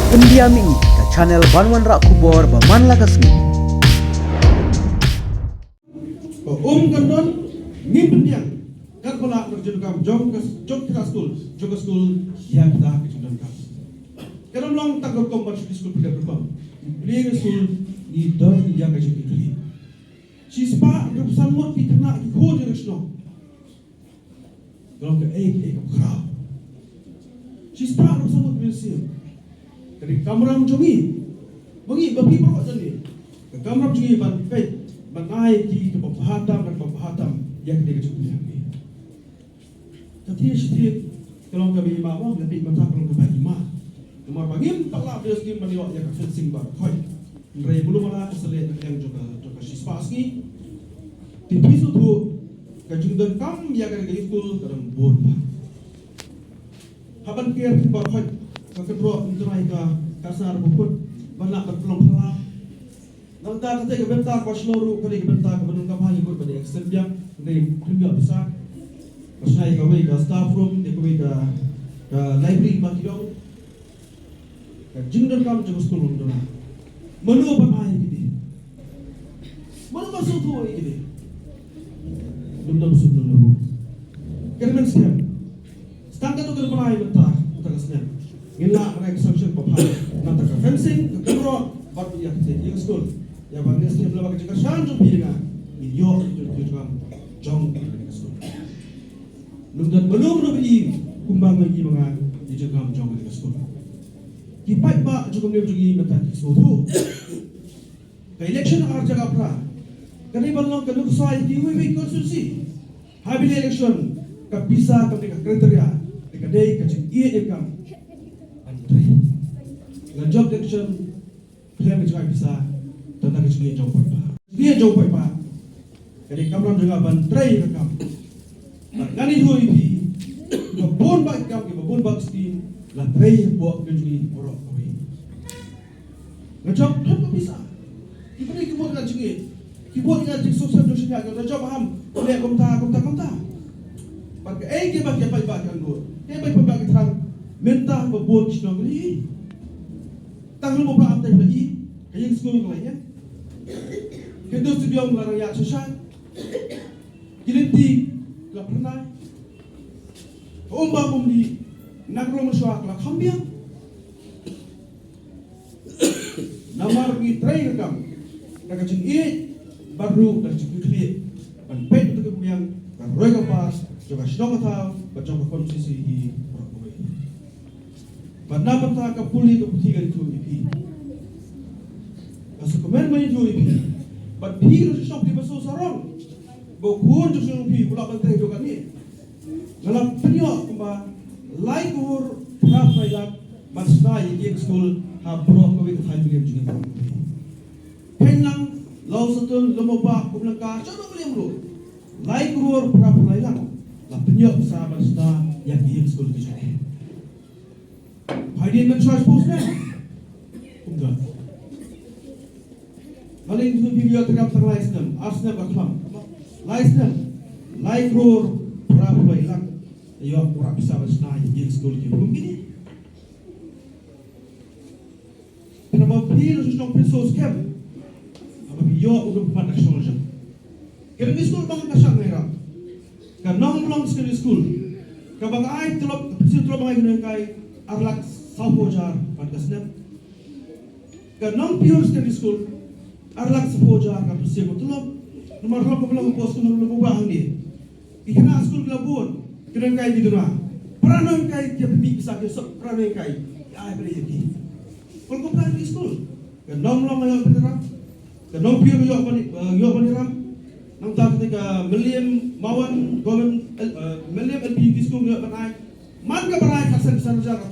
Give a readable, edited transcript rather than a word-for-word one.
Pendiami ke channel Banwan Rak Kubor Baman Lagasmi. Kandon ni pendiam kat balak berjudukam jom kita school yang kita kejudukam. Kadang long tak berkom masuk school pada berkom. Beliau school ni don yang kejudukam. Cispa bersamut kita nak ikut direksional. Kalau ke kerap. Cispa bersamut bersiap. Dari kamera menjongi, bagi babi perwak sendiri. Kamera menjongi banai di pembahatam dan pembahatam yang dia kejadian ini. Tapi setiap kalau kami mahu lebih mantap kalau kami mahu. Nomor bagi tak dia sendiri meniak yang fencing bar. Koi, mereka belum malah selit yang juga siswa ini. Di pisu tu kejadian kam yang kami ikut dalam borba. Haban kier di bar koi. Kedua untuk mereka kasar bukut banyak berpeluang. Nangta kata kebentar kau seluruh kali kebentar kebenung kapal ikut pada ekstensian dari premier besar. Pasal kau ke staff room, kau ke library bagi dong. Jingdar kamu jaga sekolah dong. Menu apa main gitu? Menu masuk tu gitu. Belum masuk dulu. Kerana sekian. Standar tu kerana main bentar, bentar sekian. Inilah mereka sanction pahal. Nanti ke fencing, ke kamera, baru yang kita sekolah. Yang bangsa sini belum pakai cakap sanjung pilihnya, video itu juga jong pilihnya sekolah. Belum beri kumbang lagi mengan di juga jong pilihnya sekolah. Kipai pak juga ni juga minta sesuatu. Ke election arca kapra, kerana balong kalau soal diuji konstitusi, habil election ke bisa ke kriteria, ke day ke cik kam, antri. Dengan job election, plan juga bisa. Tentang itu dia jauh pak. Dia jauh pak. Jadi kamu juga bantrai rekam. Nani hui pi. Kebun bak kam, kebun bak steam. Lantrai buat kejui borok kau. Ngejauh tak bisa. Ibu ni kebun kan cengit. Kebun kan ceng sosial dosanya. Ngejauh paham. Boleh komta. Pakai kita pakai bak kan dulu. Kita pakai terang. Mentah kebun cendong ni. Tangan buka antai lagi. Kayaknya sekolah lainnya. Kedua studio melarang yang susah. Kilinti tak pernah. Ombak pembeli nak rumah suak lah kambiang. Nama pergi try rekam. Nak cing baru dan cing klik. Dan pet untuk kemudian dan roy kapas juga sedang tahu macam konsisi ini. Pada mata kapuli keputihan itu ini. Asal komen main jual ini, but he harus shop di pasar sarong. Bukan justru pi pula bantai juga ni. Dalam penyok kembar, like or berapa yang masna yang school habrok kau itu hal yang juga. Penang, lau satu lembaga kumlaka, cakap boleh bro. Like or berapa yang, lah penyok sahabat masna yang school itu juga. Hadiah mencuai postnya, enggak. Maling tu video terkap terlaiskan, asnya berkelam, laiskan, like roar, berapa hilang, ia berapa bisa bersnai di sekolah je, belum gini. Kenapa pilih sesuatu pesos kem? Apa ia udah buat teknologi? Kerana sekolah bangun kasar merah, kerana belum sekali sekolah, kerana ay telop, pesil telop ay guna kay arlak saupojar pada kesnya, kerana pure sekali sekolah. Arlak sepoja kan bersih betul. Nomor berapa belum pos nomor berapa ni? Ikhna sekolah kelabun, kena kai di rumah. Peranan kai dia bisa besok peranan kai. Ya beri ini. Kalau kau peranan di sekolah, kan nom yang beneran, kan nom pure yo beneran. Nampak ketika William Mawan government William LP di sekolah yo benar. Man ke benar kasar besar.